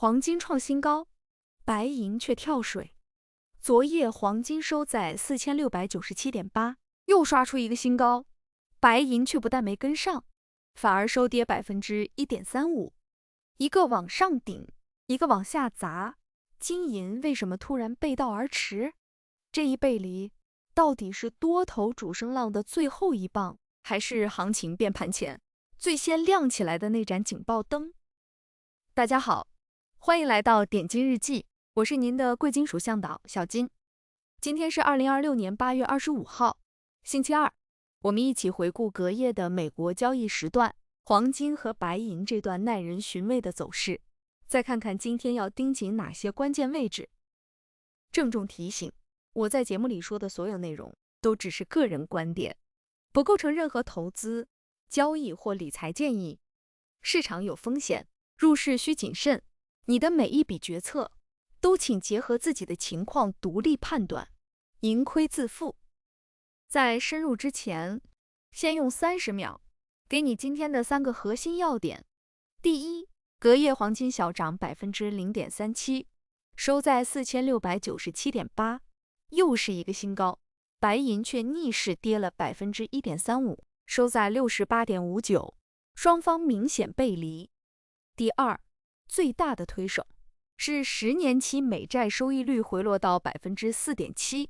黄金创新高，白银却跳水。昨夜黄金收在4697.8，又刷出一个新高，白银却不但没跟上，反而收跌1.35%。一个往上顶，一个往下砸，金银为什么突然背道而驰？这一背离，到底是多头主升浪的最后一棒，还是行情变盘前最先亮起来的那盏警报灯？大家好，欢迎来到点金日记，我是您的贵金属向导小金。今天是2026年8月25号，星期二，我们一起回顾隔夜的美国交易时段，黄金和白银这段耐人寻味的走势，再看看今天要盯紧哪些关键位置。郑重提醒，我在节目里说的所有内容都只是个人观点，不构成任何投资、交易或理财建议。市场有风险，入市需谨慎，你的每一笔决策都请结合自己的情况独立判断，盈亏自负。在深入之前，先用30秒给你今天的3个核心要点。第一，隔夜黄金小涨0.37%，收在4697.8，又是一个新高。白银却逆势跌了1.35%，收在68.59，双方明显背离。第二，最大的推手是10年期美债收益率回落到4.7%，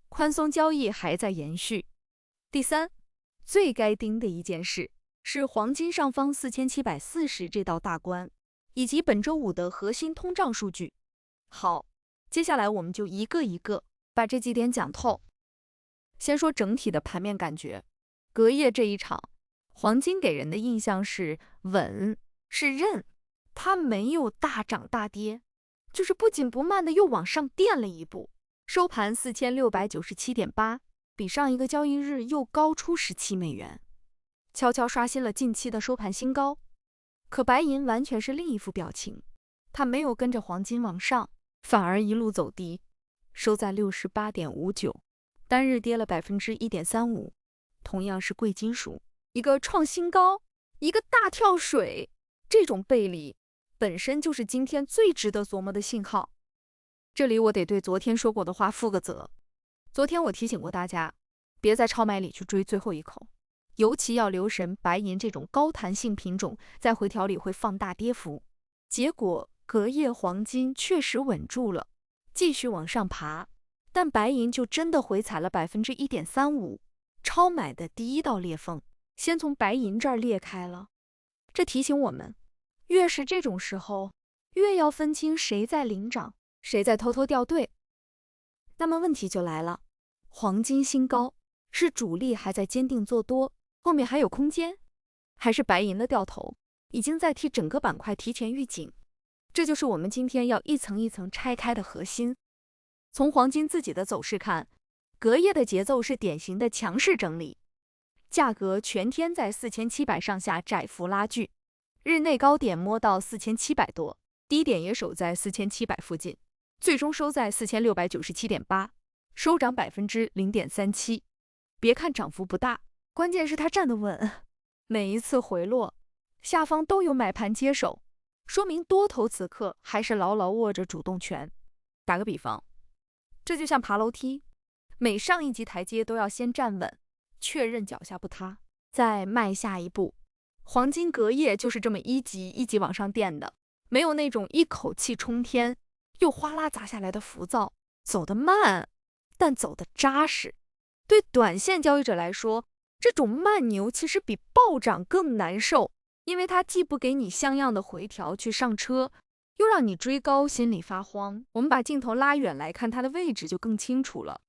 宽松交易还在延续。第三，最该盯的一件事是黄金上方4740这道大关，以及本周五的核心通胀数据。好，接下来我们就一个一个把这几点讲透。先说整体的盘面感觉，隔夜这一场，黄金给人的印象是稳，是韧，它没有大涨大跌，就是不紧不慢的又往上垫了一步，收盘4697.8，比上一个交易日又高出17美元，悄悄刷新了近期的收盘新高。可白银完全是另一副表情，它没有跟着黄金往上，反而一路走低，收在68.59，单日跌了1.35%。同样是贵金属，一个创新高，一个大跳水，这种背离本身就是今天最值得琢磨的信号。这里我得对昨天说过的话负个责。昨天我提醒过大家，别在超买里去追最后一口，尤其要留神白银这种高弹性品种在回调里会放大跌幅。结果隔夜黄金确实稳住了，继续往上爬，但白银就真的回踩了1.35%，超买的第一道裂缝先从白银这儿裂开了。这提醒我们，越是这种时候，越要分清谁在领涨，谁在偷偷掉队。那么问题就来了，黄金新高是主力还在坚定做多，后面还有空间，还是白银的掉头已经在替整个板块提前预警？这就是我们今天要一层一层拆开的核心。从黄金自己的走势看，隔夜的节奏是典型的强势整理，价格全天在4700上下窄幅拉锯，日内高点摸到4700多，低点也守在4700附近，最终收在4697.8，收涨0.37%。别看涨幅不大，关键是它站得稳，每一次回落，下方都有买盘接手，说明多头此刻还是牢牢握着主动权。打个比方，这就像爬楼梯，每上一级台阶都要先站稳，确认脚下不塌，再迈下一步。黄金隔夜就是这么一级一级往上垫的，没有那种一口气冲天又哗啦砸下来的浮躁，走得慢，但走得扎实。对短线交易者来说，这种慢牛其实比暴涨更难受，因为它既不给你像样的回调去上车，又让你追高心里发慌。我们把镜头拉远来看它的位置就更清楚了。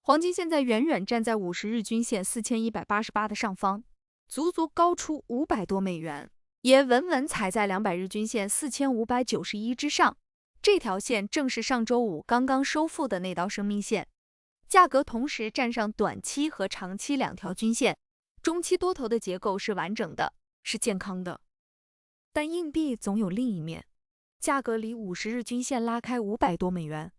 黄金现在远远站在50日均线4188的上方，足足高出500多美元，也稳稳踩在200日均线4591之上。这条线正是上周五刚刚收复的那道生命线。价格同时站上短期和长期2条均线，中期多头的结构是完整的，是健康的。但硬币总有另一面，价格离50日均线拉开500多美元，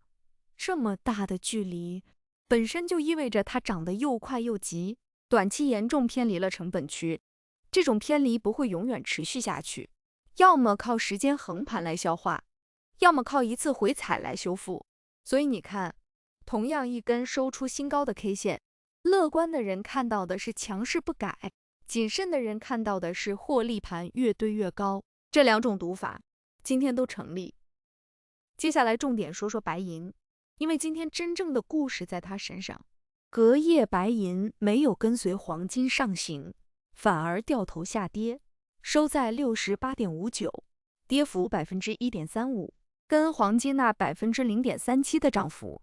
这么大的距离本身就意味着它涨得又快又急，短期严重偏离了成本区。这种偏离不会永远持续下去，要么靠时间横盘来消化，要么靠一次回踩来修复。所以你看，同样一根收出新高的 K 线，乐观的人看到的是强势不改，谨慎的人看到的是获利盘越堆越高。这两种读法今天都成立。接下来重点说说白银，因为今天真正的故事在它身上。隔夜白银没有跟随黄金上行，反而掉头下跌，收在68.59，跌幅1.35%，跟黄金那0.37%的涨幅，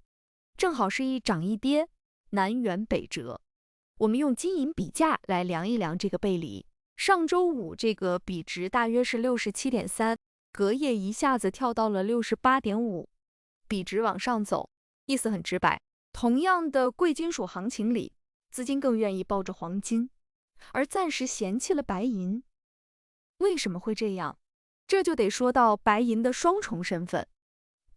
正好是一涨一跌，南辕北辙。我们用金银比价来量一量这个背离。上周五这个比值大约是67.3，隔夜一下子跳到了68.5，比值往上走，意思很直白。同样的贵金属行情里，资金更愿意抱着黄金，而暂时嫌弃了白银。为什么会这样？这就得说到白银的双重身份。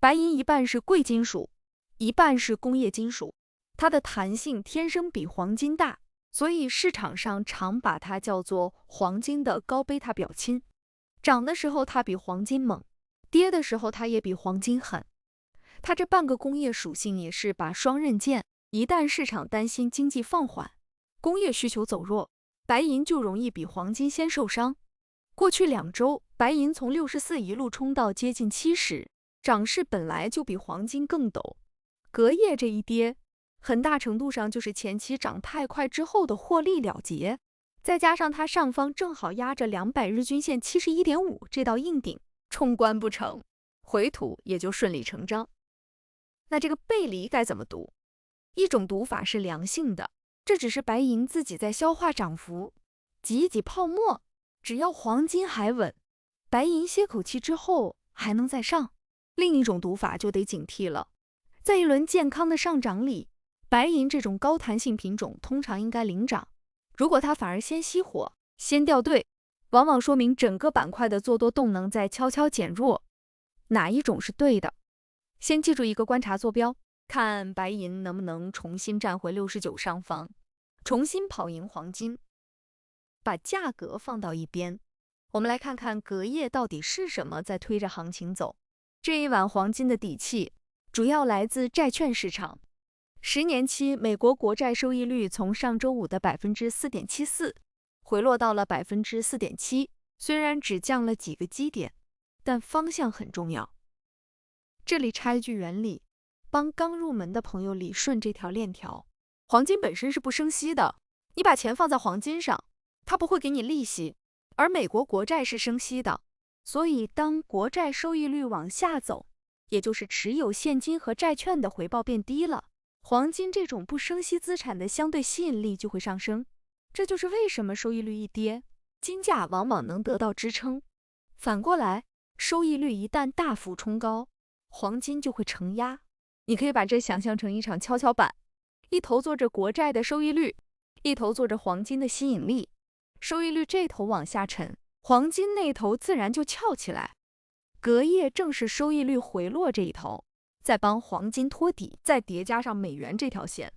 白银一半是贵金属，一半是工业金属，它的弹性天生比黄金大，所以市场上常把它叫做黄金的高贝塔表亲。涨的时候它比黄金猛，跌的时候它也比黄金狠。它这半个工业属性也是把双刃剑，一旦市场担心经济放缓，工业需求走弱，白银就容易比黄金先受伤。过去2周，白银从64一路冲到接近70，涨势本来就比黄金更陡。隔夜这一跌，很大程度上就是前期涨太快之后的获利了结，再加上它上方正好压着200日均线71.5这道硬顶，冲关不成，回吐也就顺理成章。那这个背离该怎么读？一种读法是良性的，这只是白银自己在消化涨幅，挤一挤泡沫，只要黄金还稳，白银歇口气之后还能再上。另一种读法就得警惕了，在一轮健康的上涨里，白银这种高弹性品种通常应该领涨，如果它反而先熄火，先掉队，往往说明整个板块的做多动能在悄悄减弱。哪一种是对的？先记住一个观察坐标，看白银能不能重新站回69上方，重新跑赢黄金。把价格放到一边，我们来看看隔夜到底是什么在推着行情走。这一晚黄金的底气主要来自债券市场。10年期美国国债收益率从上周五的4.74%回落到了4.7%，虽然只降了几个基点，但方向很重要。这里插一句原理，帮刚入门的朋友理顺这条链条。黄金本身是不生息的，你把钱放在黄金上，它不会给你利息，而美国国债是生息的，所以当国债收益率往下走，也就是持有现金和债券的回报变低了，黄金这种不生息资产的相对吸引力就会上升。这就是为什么收益率一跌，金价往往能得到支撑。反过来，收益率一旦大幅冲高，黄金就会承压。你可以把这想象成一场跷跷板，一头坐着国债的收益率，一头坐着黄金的吸引力。收益率这头往下沉，黄金那头自然就翘起来。隔夜正是收益率回落这一头，再帮黄金托底，再叠加上美元这条线，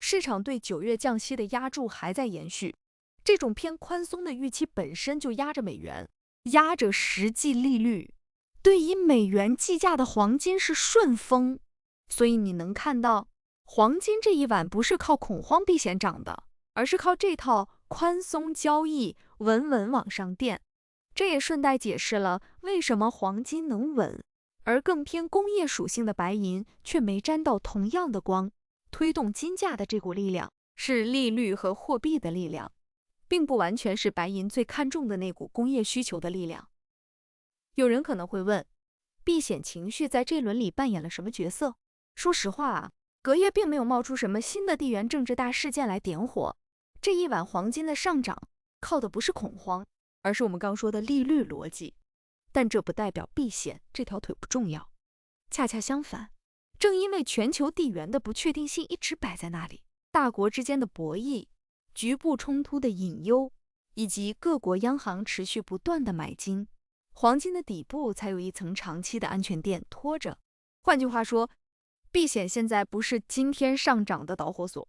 市场对9月降息的压注还在延续。这种偏宽松的预期本身就压着美元，压着实际利率。对以美元计价的黄金是顺风，所以你能看到黄金这一晚不是靠恐慌避险涨的，而是靠这套宽松交易稳稳往上垫。这也顺带解释了为什么黄金能稳，而更偏工业属性的白银却没沾到同样的光。推动金价的这股力量是利率和货币的力量，并不完全是白银最看重的那股工业需求的力量。有人可能会问，避险情绪在这轮里扮演了什么角色？说实话啊，隔夜并没有冒出什么新的地缘政治大事件来点火。这一晚黄金的上涨靠的不是恐慌，而是我们刚说的利率逻辑。但这不代表避险这条腿不重要，恰恰相反，正因为全球地缘的不确定性一直摆在那里，大国之间的博弈、局部冲突的隐忧，以及各国央行持续不断的买金，黄金的底部才有一层长期的安全垫拖着。换句话说，避险现在不是今天上涨的导火索，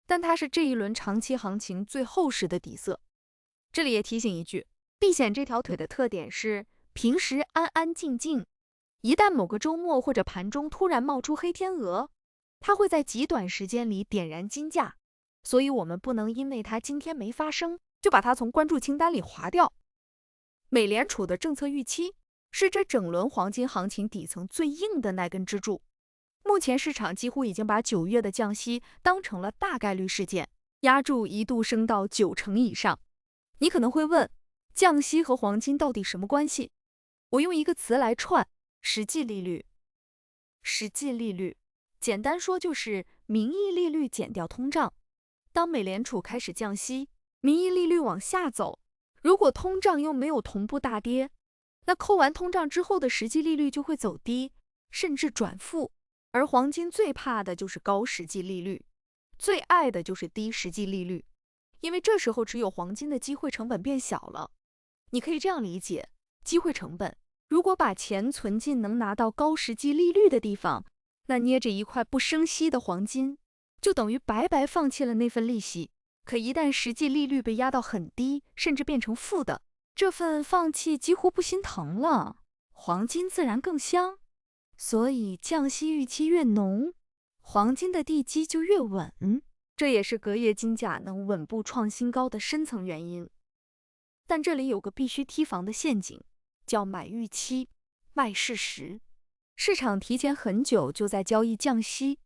但它是这一轮长期行情最厚实的底色。这里也提醒一句，避险这条腿的特点是平时安安静静，一旦某个周末或者盘中突然冒出黑天鹅，它会在极短时间里点燃金价，所以我们不能因为它今天没发生，就把它从关注清单里划掉。美联储的政策预期是这整轮黄金行情底层最硬的那根支柱。目前市场几乎已经把9月的降息当成了大概率事件，押注一度升到90%以上。你可能会问，降息和黄金到底什么关系？我用一个词来串：实际利率。实际利率，简单说就是名义利率减掉通胀。当美联储开始降息，名义利率往下走，如果通胀又没有同步大跌，那扣完通胀之后的实际利率就会走低，甚至转负。而黄金最怕的就是高实际利率，最爱的就是低实际利率，因为这时候持有黄金的机会成本变小了。你可以这样理解，机会成本，如果把钱存进能拿到高实际利率的地方，那捏着一块不生息的黄金，就等于白白放弃了那份利息。可一旦实际利率被压到很低，甚至变成负的，这份放弃几乎不心疼了，黄金自然更香。所以降息预期越浓，黄金的地基就越稳，这也是隔夜金价能稳步创新高的深层原因。但这里有个必须提防的陷阱，叫买预期，卖事实。市场提前很久就在交易降息，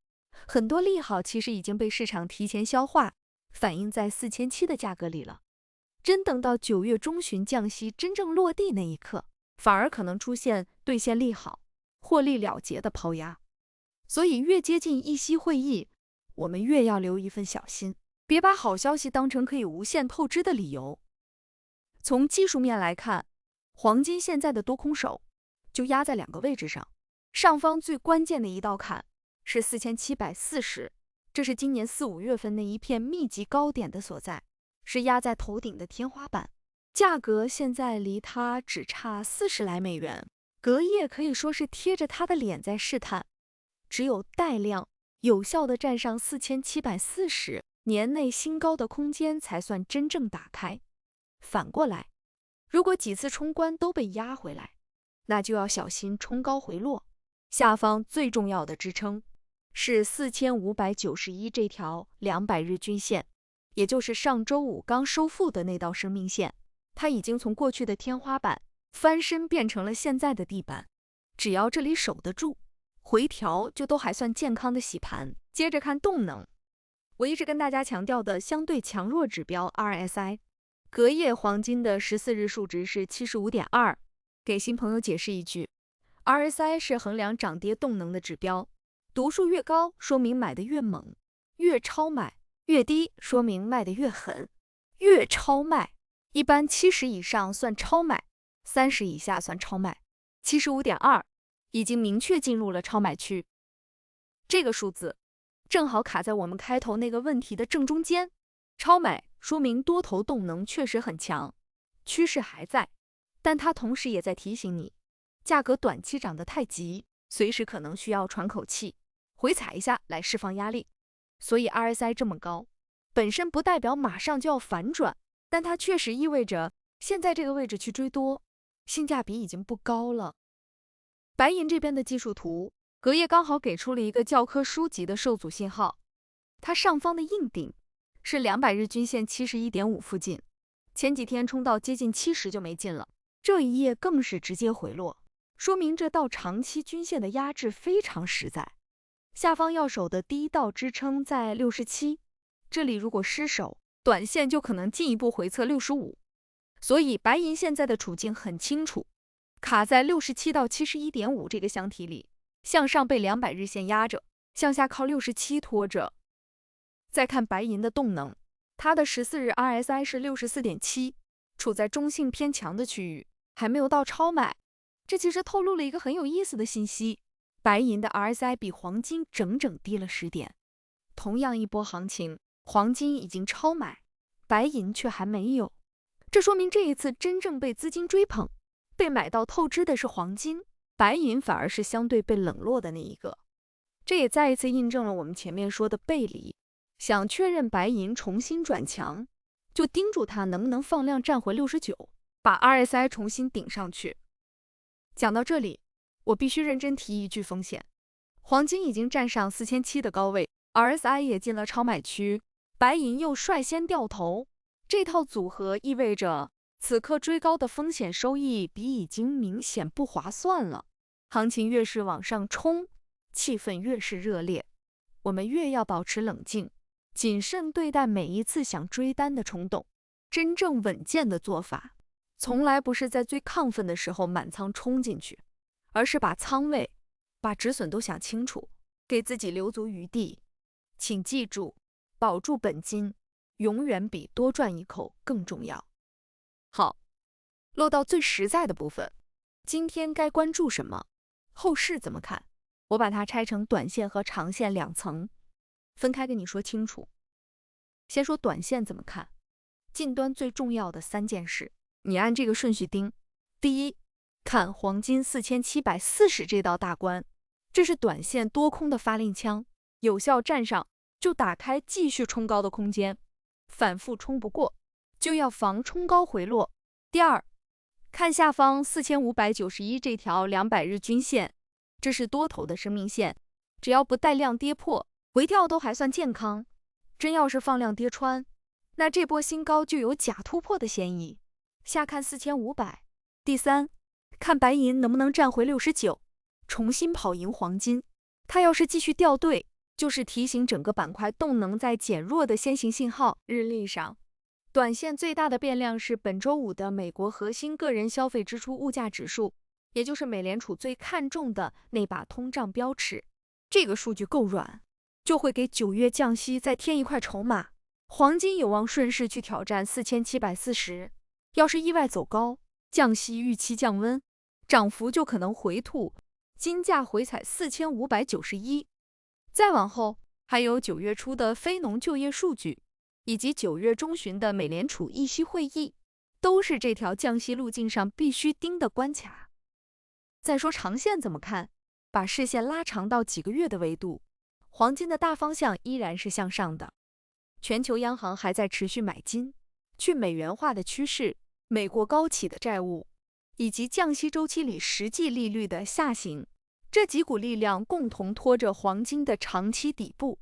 很多利好其实已经被市场提前消化，反映在4700的价格里了。真等到9月中旬降息真正落地那一刻，反而可能出现兑现利好、获利了结的抛压。所以越接近议息会议，我们越要留一份小心，别把好消息当成可以无限透支的理由。从技术面来看，黄金现在的多空手就压在2个位置上，上方最关键的一道坎是4740，这是今年4、5月份那一片密集高点的所在，是压在头顶的天花板。价格现在离它只差40来美元，隔夜可以说是贴着它的脸在试探。只有带量有效的站上4740，年内新高的空间才算真正打开。反过来，如果几次冲关都被压回来，那就要小心冲高回落。下方最重要的支撑是4591这条200日均线，也就是上周五刚收复的那道生命线。它已经从过去的天花板翻身变成了现在的地板，只要这里守得住，回调就都还算健康的洗盘。接着看动能，我一直跟大家强调的相对强弱指标 RSI， 隔夜黄金的14日数值是 75.2。 给新朋友解释一句， RSI 是衡量涨跌动能的指标，读数越高说明买得越猛，越超买；越低说明卖得越狠。越超卖一般70以上算超买，30以下算超卖。75.2已经明确进入了超买区。这个数字正好卡在我们开头那个问题的正中间。超买说明多头动能确实很强，趋势还在，但它同时也在提醒你，价格短期涨得太急，随时可能需要喘口气，回踩一下来释放压力。所以 RSI 这么高，本身不代表马上就要反转，但它确实意味着现在这个位置去追多，性价比已经不高了。白银这边的技术图，隔夜刚好给出了一个教科书级的受阻信号，它上方的硬顶是200日均线 71.5 附近，前几天冲到接近70就没劲了，这一夜更是直接回落，说明这道长期均线的压制非常实在。下方要守的第一道支撑在67，这里如果失守，短线就可能进一步回测65。所以白银现在的处境很清楚，卡在67到 71.5 这个箱体里，向上被200日线压着，向下靠67拖着。再看白银的动能，它的14日 RSI 是 64.7， 处在中性偏强的区域，还没有到超买。这其实透露了一个很有意思的信息，白银的 RSI 比黄金整整低了10点。同样一波行情，黄金已经超买，白银却还没有。这说明这一次真正被资金追捧、被买到透支的是黄金，白银反而是相对被冷落的那一个。这也再一次印证了我们前面说的背离。想确认白银重新转强，就盯住它能不能放量站回69，把 RSI 重新顶上去。讲到这里，我必须认真提一句风险。黄金已经站上4700的高位 ，RSI 也进了超买区，白银又率先掉头，这套组合意味着此刻追高的风险收益比已经明显不划算了。行情越是往上冲，气氛越是热烈，我们越要保持冷静，谨慎对待每一次想追单的冲动。真正稳健的做法，从来不是在最亢奋的时候满仓冲进去，而是把仓位、把止损都想清楚，给自己留足余地。请记住，保住本金，永远比多赚一口更重要。好，落到最实在的部分，今天该关注什么？后市怎么看？我把它拆成短线和长线两层，分开跟你说清楚。先说短线怎么看，近端最重要的3件事，你按这个顺序盯。第一，看黄金4740这道大关，这是短线多空的发令枪，有效站上就打开继续冲高的空间，反复冲不过就要防冲高回落。第二，看下方4591这条200日均线，这是多头的生命线，只要不带量跌破，回调都还算健康。真要是放量跌穿，那这波新高就有假突破的嫌疑。下看4500。第三，看白银能不能站回69，重新跑赢黄金。它要是继续掉队，就是提醒整个板块动能在减弱的先行信号。日历上，短线最大的变量是本周五的美国核心个人消费支出物价指数，也就是美联储最看重的那把通胀标尺。这个数据够软，就会给9月降息再添一块筹码。黄金有望顺势去挑战4740，要是意外走高，降息预期降温，涨幅就可能回吐，金价回踩4591。再往后，还有9月初的非农就业数据，以及9月中旬的美联储议息会议，都是这条降息路径上必须盯的关卡。再说长线怎么看，把视线拉长到几个月的维度，黄金的大方向依然是向上的。全球央行还在持续买金，去美元化的趋势，美国高企的债务，以及降息周期里实际利率的下行，这几股力量共同拖着黄金的长期底部。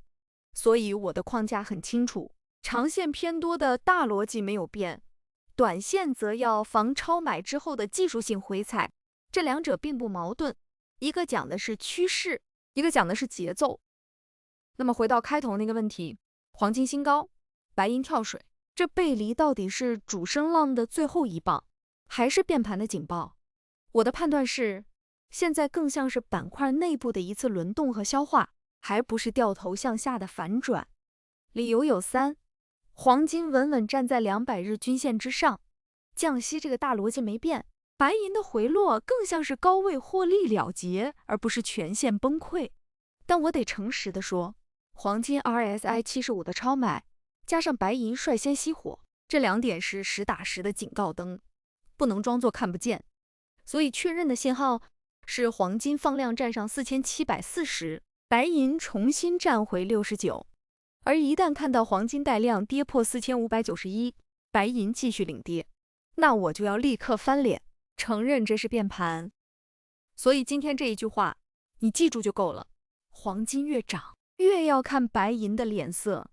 所以我的框架很清楚，长线偏多的大逻辑没有变，短线则要防超买之后的技术性回踩，这两者并不矛盾，一个讲的是趋势，一个讲的是节奏。那么回到开头那个问题，黄金新高，白银跳水，这背离到底是主升浪的最后一棒，还是变盘的警报？我的判断是，现在更像是板块内部的一次轮动和消化，还不是掉头向下的反转。理由有3，黄金稳稳站在200日均线之上，降息这个大逻辑没变，白银的回落更像是高位获利了结，而不是全线崩溃。但我得诚实的说，黄金 RSI 75的超买，加上白银率先熄火，这2点是实打实的警告灯，不能装作看不见。所以确认的信号是黄金放量站上4740，白银重新站回69。而一旦看到黄金带量跌破4591，白银继续领跌，那我就要立刻翻脸，承认这是变盘。所以今天这一句话，你记住就够了，黄金越涨，越要看白银的脸色。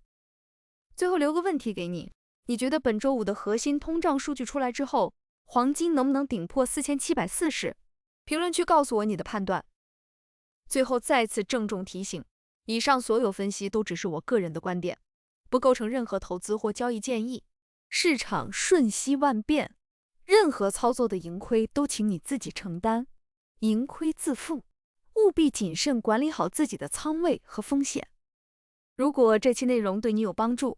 最后留个问题给你，你觉得本周五的核心通胀数据出来之后，黄金能不能顶破4740？评论区告诉我你的判断。最后再次郑重提醒，以上所有分析都只是我个人的观点，不构成任何投资或交易建议。市场瞬息万变，任何操作的盈亏都请你自己承担，盈亏自负，务必谨慎管理好自己的仓位和风险。如果这期内容对你有帮助，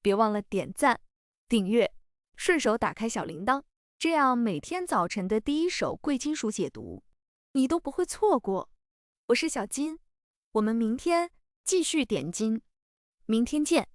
别忘了点赞、订阅，顺手打开小铃铛，这样每天早晨的第一手贵金属解读，你都不会错过。我是小金，我们明天继续点金，明天见。